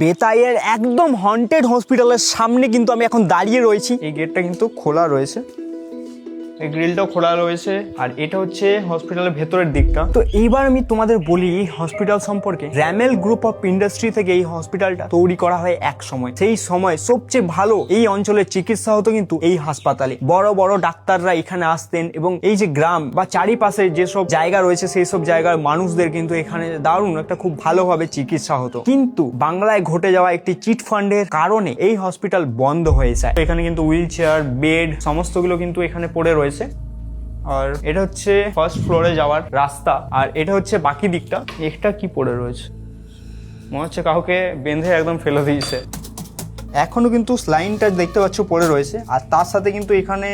বেতাইয়ের একদম হন্টেড হসপিটালের সামনে কিন্তু আমি এখন দাঁড়িয়ে রয়েছি। এই গেটটা কিন্তু খোলা রয়েছে, এই গ্রিলটাও খোলা রয়েছে, আর এটা হচ্ছে হসপিটালের ভেতরের দিকটা। তো এইবার আমি তোমাদের বলি এই হসপিটাল সম্পর্কে। র্যামেল গ্রুপ অফ ইন্ডাস্ট্রি থেকে এই হসপিটালটা তৈরি করা হয় এক সময়। সেই সময় সবচেয়ে ভালো এই অঞ্চলের চিকিৎসা হতো কিন্তু এই হাসপাতালে। বড় বড় ডাক্তাররা এখানে আসতেন এবং এই যে গ্রাম বা চারিপাশে যেসব জায়গা রয়েছে সেই সব জায়গার মানুষদের কিন্তু এখানে দারুণ একটা খুব ভালোভাবে চিকিৎসা হতো। কিন্তু বাংলায় ঘটে যাওয়া একটি চিট ফান্ডের কারণে এই হসপিটাল বন্ধ হয়ে যায়। এখানে কিন্তু হুইল চেয়ার, বেড সমস্তগুলো কিন্তু এখানে পড়ে রয়েছে। আর এটা হচ্ছে ফার্স্ট ফ্লোরে যাওয়ার রাস্তা, আর এটা হচ্ছে বাকি দিকটা। একটা কি পড়ে রয়েছে, মনে হচ্ছে কাউকে বেঁধে একদম ফেলে দিয়েছে। এখনো কিন্তু স্লাইনটা দেখতে পাচ্ছ পড়ে রয়েছে, আর তার সাথে কিন্তু এখানে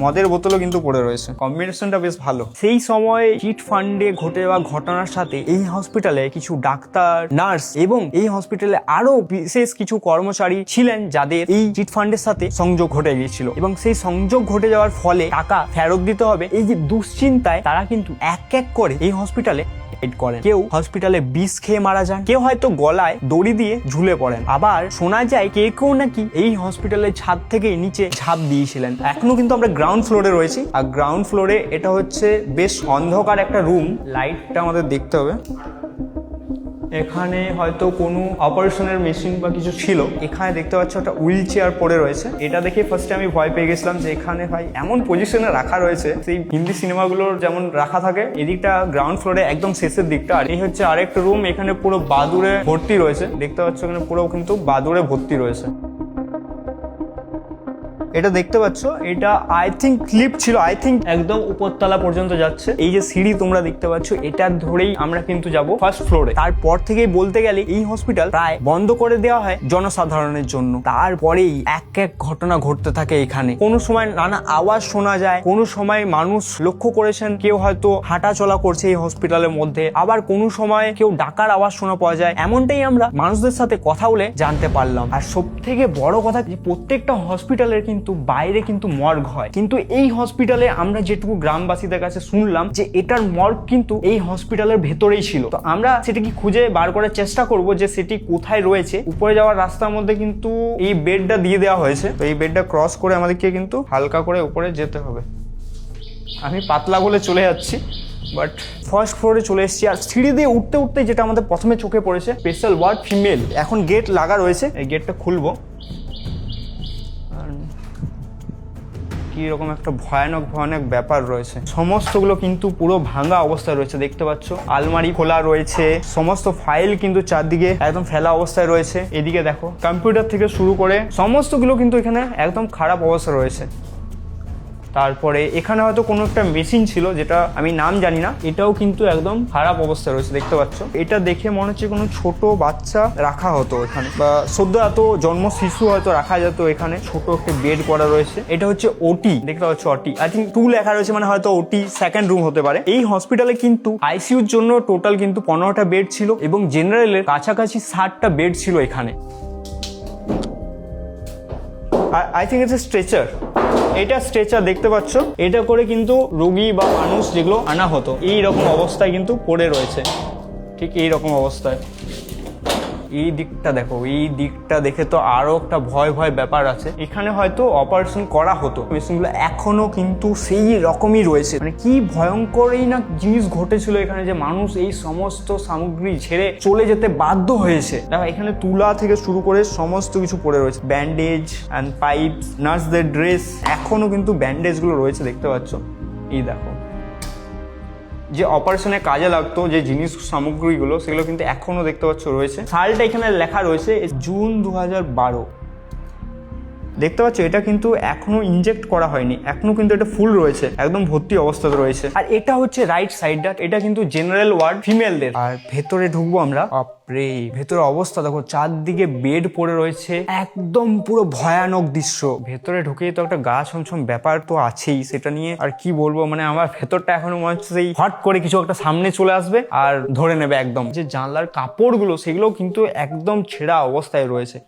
মদের বোতলও কিন্তু পড়ে রয়েছে। কম্বিনেশনটা বেশ ভালো। সেই সময় চিট ফান্ডে ঘটে যাওয়া ঘটনার সাথে এই হসপিটালে কিছু ডাক্তার, নার্স এবং এই হসপিটালে আরো বিশেষ কিছু কর্মচারী ছিলেন যাদের এই চিট ফান্ডের সাথে সংযোগ ঘটে গিয়েছিল, এবং সেই সংযোগ ঘটে যাওয়ার ফলে টাকা ফেরত দিতে হবে এই যে দুশ্চিন্তায় তারা কিন্তু এক এক করে এই হসপিটালে করেন। কেউ হসপিটালে বিষ খেয়ে মারা যান, কেউ হয়তো গলায় দড়ি দিয়ে ঝুলে পড়েন, আবার শোনা যায় কেউ নাকি এই হসপিটালের ছাদ থেকে নিচে ঝাঁপ দিয়েছিলেন। এখনো কিন্তু আমরা গ্রাউন্ড ফ্লোরে রয়েছি, আর গ্রাউন্ড ফ্লোরে এটা হচ্ছে বেশ অন্ধকার একটা রুম। লাইটটা আমাদের দেখতে হবে। এখানে হয়তো কোনো অপারেশনের মেশিন বা কিছু ছিল। এখানে দেখতে পাচ্ছ একটা হুইল চেয়ার পড়ে রয়েছে। এটা দেখে ফার্স্টে আমি ভয় পেয়ে গেছিলাম যে এখানে ভাই এমন পজিশনে রাখা রয়েছে সেই হিন্দি সিনেমাগুলোর যেমন রাখা থাকে। এদিকটা গ্রাউন্ড ফ্লোরে একদম শেষের দিকটা। আর এই হচ্ছে আরেকটা রুম, এখানে পুরো বাদুড়ে ভর্তি রয়েছে। দেখতে পাচ্ছ এখানে পুরো কিন্তু বাদুড়ে ভর্তি রয়েছে। এটা দেখতে পাচ্ছ, এটা আই থিঙ্ক ক্লিপ ছিল, আই থিঙ্ক একদম উপরতলা পর্যন্ত যাচ্ছে। এই যে সিঁড়ি তোমরা দেখতে পাচ্ছ, এটা ধরেই আমরা কিন্তু যাব ফার্স্ট ফ্লোরে। তারপর থেকেই বলতে গেলে এই হসপিটাল প্রায় বন্ধ করে দেওয়া হয় জনসাধারণের জন্য। তারপরেই এক এক ঘটনা ঘটতে থাকে এখানে। কোনো সময় নানা আওয়াজ শোনা যায়, কোনো সময় মানুষ লক্ষ্য করেছেন কেউ হয়তো হাঁটা চলা করছে এই হসপিটালের মধ্যে, আবার কোনো সময় কেউ ডাকার আওয়াজ শোনা পাওয়া যায়। এমনটাই আমরা মানুষদের সাথে কথা বলে জানতে পারলাম। আর সব থেকে বড় কথা যে প্রত্যেকটা হসপিটালের কিন্তু বাইরে কিন্তু মর্গ হয়, কিন্তু এই হসপিটালে আমরা যেটুকু গ্রামবাসীদের কাছে শুনলাম যে এটার মর্গ কিন্তু এই হসপিটালের ভেতরেই ছিল। তো আমরা সেটাকে খুঁজে বার করার চেষ্টা করব যে সেটি কোথায় রয়েছে। উপরে যাওয়ার রাস্তার মধ্যে কিন্তু এই বেডটা দিয়ে দেওয়া হয়েছে। তো এই বেডটা ক্রস করে আমাদেরকে কিন্তু হালকা করে উপরে যেতে হবে। আমি পাতলা বলে চলে যাচ্ছি, বাট ফার্স্ট ফ্লোরে চলে এসেছি। আর সিঁড়ি দিয়ে উঠতে উঠতে যেটা আমাদের প্রথমে চোখে পড়েছে, স্পেশাল ওয়ার্ড ফিমেল। এখন গেট লাগা রয়েছে, এই গেটটা খুলবো। এরকম একটা ভয়ানক ব্যাপার রয়েছে। সমস্তগুলো কিন্তু পুরো ভাঙা অবস্থায় রয়েছে, দেখতে পাচ্ছ। আলমারি খোলা রয়েছে, সমস্ত ফাইল কিন্তু চারদিকে একদম ফেলা অবস্থায় রয়েছে। এদিকে দেখো কম্পিউটার থেকে শুরু করে সমস্তগুলো কিন্তু এখানে একদম খারাপ অবস্থা রয়েছে। তারপরে এখানে হয়তো কোনো একটা মেশিন ছিল যেটা আমি নাম জানি না, এটাও কিন্তু একদম খারাপ অবস্থা রয়েছে, দেখতে পাচ্ছ। এটা দেখে মনে হচ্ছে কোনো ছোট বাচ্চা রাখা হতো এখানে, বা সদ্য এত জন্ম শিশু হয়তো রাখা যেত এখানে। ছোট একটা বেড করা রয়েছে। এটা হচ্ছে ওটি, দেখতে পাচ্ছ ওটি, আই থিঙ্ক 2 লেখা রয়েছে, মানে হয়তো ওটি সেকেন্ড রুম হতে পারে। এই হসপিটালে কিন্তু আইসিইউর জন্য টোটাল কিন্তু 15টা বেড ছিল, এবং জেনারেলের কাছাকাছি 60টা বেড ছিল এখানে। I think it's stretcher. এটা স্ট্রেচার দেখতে পাচ্ছ, এটা করে কিন্তু রোগী বা মানুষ যেগুলো আনা হতো এই রকম অবস্থায় কিন্তু পড়ে রয়েছে, ঠিক এই রকম অবস্থায়। এই দিকটা দেখো, এই দিকটা দেখে তো আরো একটা ভয় ব্যাপার আছে। এখানে হয়তো অপারেশন করা হতো। মেশিনগুলো এখনো কিন্তু সেই রকমই রয়েছে। মানে কি ভয়ঙ্করই না জিনিস ঘটেছিল এখানে, যে মানুষ এই সমস্ত সামগ্রী ছেড়ে চলে যেতে বাধ্য হয়েছে। দেখো এখানে তুলা থেকে শুরু করে সমস্ত কিছু পড়ে রয়েছে। ব্যান্ডেজ অ্যান্ড পাইপস, নার্সদের ড্রেস, এখনো কিন্তু ব্যান্ডেজগুলো রয়েছে, দেখতে পাচ্ছ। এই দেখো যে অপারেশনে কাজে লাগতো যে জিনিস সামগ্রীগুলো, সেগুলো কিন্তু এখনো দেখতে পাচ্ছ রয়েছে। সালটা এখানে লেখা রয়েছে জুন 2012। দেখতে পাচ্ছ এটা কিন্তু এখনো ইনজেক্ট করা হয়নি, এখনো কিন্তু এটা ফুল রয়েছে, একদম ভর্তি অবস্থাতে রয়েছে। আর এটা হচ্ছে রাইট সাইডটা, এটা কিন্তু জেনারেল ওয়ার্ড ফিমেলদের। আর ভেতরে ঢুকবো আমরা। বাপরে, ভেতরে অবস্থা দেখো, চারদিকে বেড পড়ে রয়েছে, একদম পুরো ভয়ানক দৃশ্য। ভেতরে ঢুকেই তো একটা গা ছমছম ব্যাপার তো আছেই, সেটা নিয়ে আর কি বলবো। মানে আমার ভেতরটা এখনো মনে হচ্ছে সেই হট করে কিছু একটা সামনে চলে আসবে আর ধরে নেবে একদম। যে জানলার কাপড়গুলো সেগুলো কিন্তু একদম ছেঁড়া অবস্থায় রয়েছে।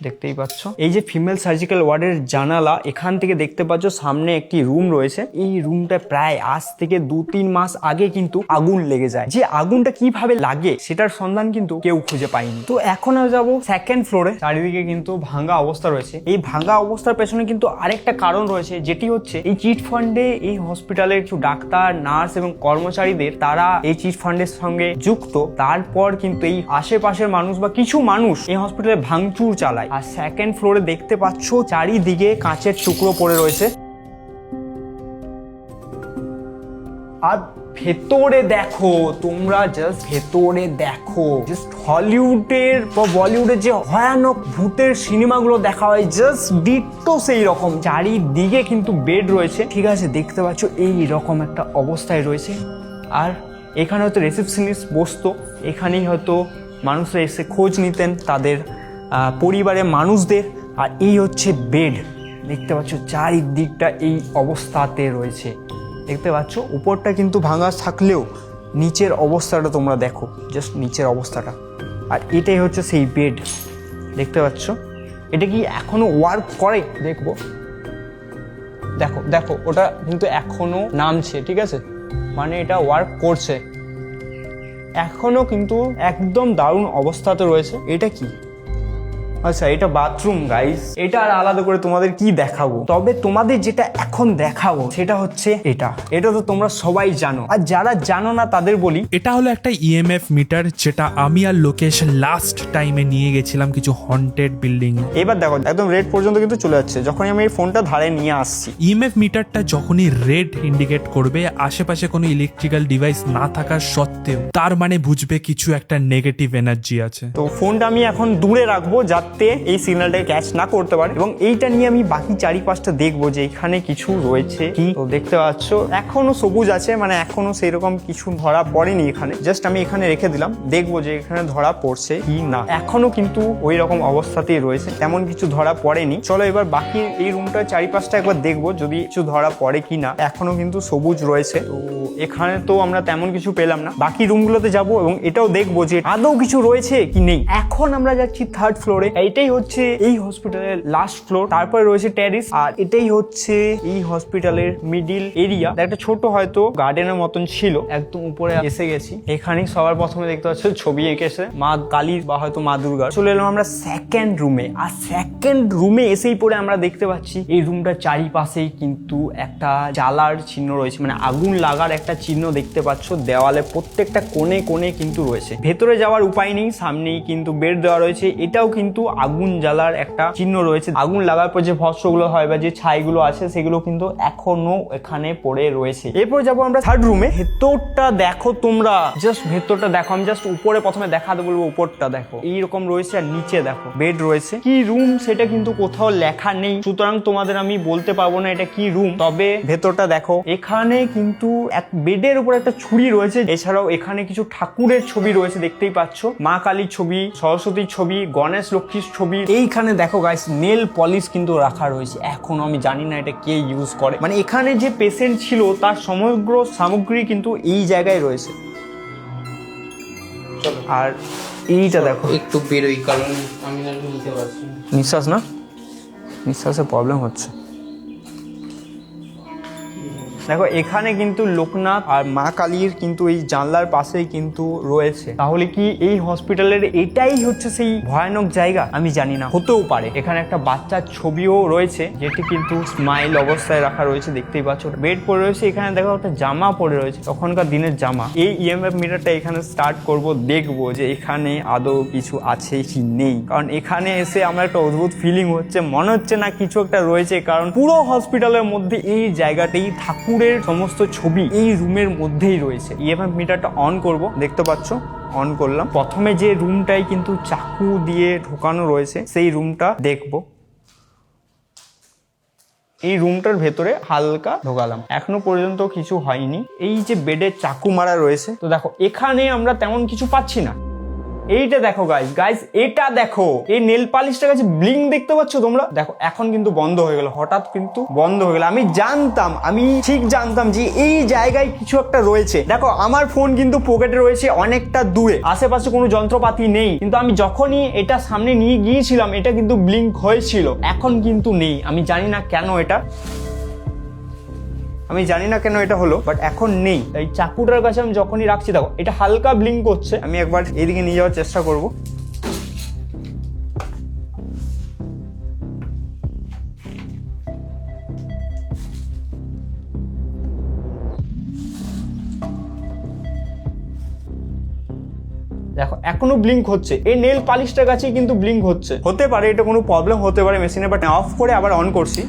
দেখতেই পাচ্ছ এই যে ফিমেল সার্জিক্যাল ওয়ার্ডের জানালা, এখান থেকে দেখতে পাচ্ছ সামনে একটি রুম রয়েছে। এই রুমটা প্রায় আজ থেকে 2-3 মাস আগে কিন্তু আগুন লেগে যায়। যে আগুনটা কিভাবে লাগে সেটার সন্ধান কিন্তু কেউ খুঁজে পায়নি। তো এখন আমি যাবো সেকেন্ড ফ্লোরে। চারিদিকে কিন্তু ভাঙা অবস্থা রয়েছে। এই ভাঙা অবস্থার পেছনে কিন্তু আরেকটা কারণ রয়েছে, যেটি হচ্ছে এই চিট ফান্ডে এই হসপিটালের কিছু ডাক্তার, নার্স এবং কর্মচারীদের তারা এই চিট ফান্ডের সঙ্গে যুক্ত। তারপর কিন্তু এই আশেপাশের মানুষ বা কিছু মানুষ এই হসপিটালে ভাঙচুর চালায়। আর সেকেন্ড ফ্লোরে দেখতে পাচ্ছ চারিদিকে কাঁচের টুকরো পড়ে রয়েছে। আর ভেতরে দেখো তোমরা, জাস্ট ভেতরে দেখো, জাস্ট হলিউডের বা বলিউডের যে ভয়ানক ভূতের সিনেমাগুলো দেখা হয় জাস্ট ডিট্টো সেই রকম। চারিদিকে কিন্তু বেড রয়েছে, ঠিক আছে, দেখতে পাচ্ছ এই রকম একটা অবস্থায় রয়েছে। আর এখানে হয়তো রিসেপশনিস্ট বসতো, এখানেই হয়তো মানুষরা এসে খোঁজ নিতেন তাদের পরিবারের মানুষদের। আর এই হচ্ছে বেড, দেখতে পাচ্ছ চারিদিকটা এই অবস্থাতে রয়েছে। দেখতে পাচ্ছ উপরটা কিন্তু ভাঙা থাকলেও নিচের অবস্থাটা তোমরা দেখো, জাস্ট নিচের অবস্থাটা। আর এটাই হচ্ছে সেই বেড, দেখতে পাচ্ছ। এটা কি এখনো ওয়ার্ক করে দেখবো, দেখো দেখো ওটা কিন্তু এখনো নামছে, ঠিক আছে, মানে এটা ওয়ার্ক করছে এখনো, কিন্তু একদম দারুণ অবস্থাতে রয়েছে। এটা কি, আচ্ছা এটা বাথরুম গাইস। এটা আর আলাদা করে তোমাদের কি দেখাবো, তবে তোমাদের যেটা এখন দেখাবো সেটা হচ্ছে এটা তো তোমরা সবাই জানো। আর যারা জানো না তাদের বলি, এটা হলো একটা ইএমএফ মিটার, যেটা আমি আর লোকেশ লাস্ট টাইমে নিয়ে গেছিলাম কিছু হন্টেড বিল্ডিং এ। এবার দেখো একদম রেড পর্যন্ত কিন্তু চলে যাচ্ছে যখনই আমি এই ফোনটা ধারে নিয়ে আসছি। ইএমএফ মিটারটা যখনই রেড ইন্ডিকেট করবে, আশেপাশে কোনো ইলেকট্রিক্যাল ডিভাইস না থাকার সত্ত্বেও, তার মানে বুঝবে কিছু একটা নেগেটিভ এনার্জি আছে। তো ফোনটা আমি এখন দূরে রাখবো যাতে এই সিগন্যালটাকে ক্যাচ না করতে পারে, এবং এইটা নিয়ে আমি বাকি চারিপাশটা দেখবো যে এখানে কিছু রয়েছে কি। তো দেখতে পাচ্ছ এখনো সবুজ আছে, মানে এখনো সেই রকম কিছু ধরা পড়েনি এখানে। জাস্ট আমি এখানে রেখে দিলাম, দেখবো যে এখানে ধরা পড়ছে কি না। এখনো কিন্তু ওই রকম অবস্থাতেই রয়েছে, তেমন কিছু ধরা পড়েনি। চলো এবার বাকি এই রুমটার চারিপাশটা একবার দেখবো যদি কিছু ধরা পড়ে কি না। এখনো কিন্তু সবুজ রয়েছে। তো এখানে তো আমরা তেমন কিছু পেলাম না, বাকি রুমগুলোতে যাবো এবং এটাও দেখবো যে আদৌ কিছু রয়েছে কি নেই। এখন আমরা যাচ্ছি থার্ড ফ্লোরে। এইটাই হচ্ছে এই হসপিটালের লাস্ট ফ্লোর, তারপরে রয়েছে টেরিস। আর এটাই হচ্ছে এই হসপিটালের মিডিল এরিয়া। একটা ছোট হয়তো গার্ডেনের মতন ছিল, একদম উপরে এসে গেছি। এখানেই সবার প্রথমে দেখতে পাচ্ছ ছবি এঁকেছে মা কালীর বা হয়তো মা দুর্গার। চলে এলাম আমরা সেকেন্ড রুমে। আর সেকেন্ড রুমে এসেই পরে আমরা দেখতে পাচ্ছি এই রুমটার চারিপাশেই কিন্তু একটা জ্বালার চিহ্ন রয়েছে, মানে আগুন লাগার একটা চিহ্ন দেখতে পাচ্ছ দেওয়ালে প্রত্যেকটা কোণে কোণে কিন্তু রয়েছে। ভেতরে যাওয়ার উপায় নেই, সামনেই কিন্তু বেড দেওয়া রয়েছে। এটাও কিন্তু আগুন জ্বালার একটা চিহ্ন রয়েছে। আগুন লাগার পর যে ভস্মগুলো হয় বা যে ছাইগুলো আছে সেগুলো কিন্তু এখনো এখানে পড়ে রয়েছে। এরপর যাবো আমরা থার্ড রুমে। ভেতরটা দেখো তোমরা, জাস্ট ভেতরটা দেখো। আমি জাস্ট উপরে প্রথমে দেখাতে বলবো, উপরটা দেখো এইরকম রয়েছে আর নিচে দেখো বেড রয়েছে। কি রুম সেটা কিন্তু কোথাও লেখা নেই, সুতরাং তোমাদের আমি বলতে পারবো না এটা কি রুম। তবে ভেতরটা দেখো, এখানে কিন্তু এক বেডের উপর একটা ছুরি রয়েছে। এছাড়াও এখানে কিছু ঠাকুরের ছবি রয়েছে, দেখতেই পাচ্ছ মা কালীর ছবি, সরস্বতীর ছবি, গণেশ লক্ষ্মীর ছবি। এইখানে দেখো গাইস নেল পলিশ কিন্তু রাখা রয়েছে। এখন আমি জানি না এটা কে ইউজ করে, মানে এখানে যে পেশেন্ট ছিল তার সমগ্র সামগ্রী কিন্তু এই জায়গায় রয়েছে। আর এইটা দেখো, একটু বেরোই কারণ আমি আর নিতে পারছি না। নিঃশ্বাসের প্রবলেম হচ্ছে। দেখো এখানে কিন্তু লোকনাথ আর মা কালীর কিন্তু এই জানলার পাশেই কিন্তু রয়েছে। তাহলে কি এই হসপিটালের এটাই হচ্ছে সেই ভয়ানক জায়গা? আমি জানি না, হতেও পারে। এখানে একটা বাচ্চার ছবিও রয়েছে, যেটি কিন্তু স্মাইল অবস্থায় রাখা রয়েছে, দেখতেই পাচ্ছ। বেড পড়ে রয়েছে, এখানে দেখো একটা জামা পড়ে রয়েছে, তখনকার দিনের জামা। এই ইএমএফ মিটারটা এখানে স্টার্ট করব, দেখবো যে এখানে আদৌ কিছু আছে কি নেই। কারণ এখানে এসে আমার একটা অদ্ভুত ফিলিং হচ্ছে, মনে হচ্ছে না কিছু একটা রয়েছে। কারণ পুরো হসপিটালের মধ্যে এই জায়গাটাই ঠাকুর সমস্ত ছবি এই রুমের মধ্যেই রয়েছে। ইএমএফ মিটারটা অন করব, দেখতে পাচ্ছ অন করলাম। প্রথমে যে রুমটাই কিন্তু চাকু দিয়ে ঢোকানো রয়েছে সেই রুমটা দেখব। এই রুমটার ভেতরে হালকা ঢোকালাম, এখনো পর্যন্ত কিছু হয়নি। এই যে বেডে চাকু মারা রয়েছে, তো দেখো এখানে আমরা তেমন কিছু পাচ্ছি না। এইটা দেখো গাইস এটা দেখো, এই নেল পালিশটার কাছে ব্লিং দেখতে পাচ্ছ তোমরা? দেখো এখন কিন্তু বন্ধ হয়ে গেল, হঠাৎ কিন্তু বন্ধ হয়ে গেল। আমি ঠিক জানতাম যে এই জায়গায় কিছু একটা রয়েছে। দেখো আমার ফোন কিন্তু পকেটে রয়েছে অনেকটা দূরে, আশেপাশে কোনো যন্ত্রপাতি নেই, কিন্তু আমি যখনই এটা সামনে নিয়ে গিয়েছিলাম এটা কিন্তু ব্লিঙ্ক হয়েছিল, এখন কিন্তু নেই। আমি জানি না কেন এটা হলো, বাট এখন নেই। এই চাকুটার কাছে আমি যখনই রাখছি দেখো এটা হালকা ব্লিঙ্ক করছে। আমি একবার এদিকে নিয়ে যাওয়ার চেষ্টা করব। দেখো এখনো ব্লিঙ্ক হচ্ছে, এই নেল পালিশটার কাছে কিন্তু ব্লিঙ্ক হচ্ছে। হতে পারে এটা কোনো প্রবলেম হতে পারে মেশিনে, বাট অফ করে আবার অন করছি।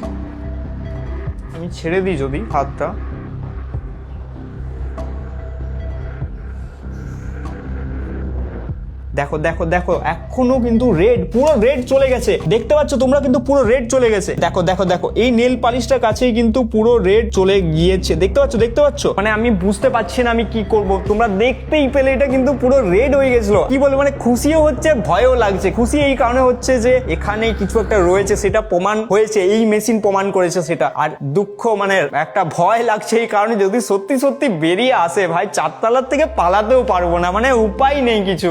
আমি ছেড়ে দিই যদি হাতটা, দেখো দেখো দেখো এখনো কিন্তু রেড, পুরো রেড চলে গেছে। দেখতে পাচ্ছ তোমরা? কিন্তু পুরো রেড চলে গেছে। দেখো দেখো দেখো এই নেল পালিশটার কাছেই কিন্তু পুরো রেড চলে গিয়েছে। দেখতে পাচ্ছ? মানে আমি বুঝতে পারছি না আমি কি করব। তোমরা দেখতেই পেলে এটা কিন্তু পুরো রেড হয়ে গেছিল। কি বলবো, মানে খুশিও হচ্ছে ভয়ও লাগছে। খুশি এই কারণে হচ্ছে যে এখানে কিছু একটা রয়েছে, সেটা প্রমাণ হয়েছে, এই মেশিন প্রমাণ করেছে সেটা। আর দুঃখ মানে একটা ভয় লাগছে এই কারণে, যদি সত্যি সত্যি বেরিয়ে আসে ভাই, 4 তলার থেকে পালাতেও পারবো না, মানে উপায় নেই কিছু।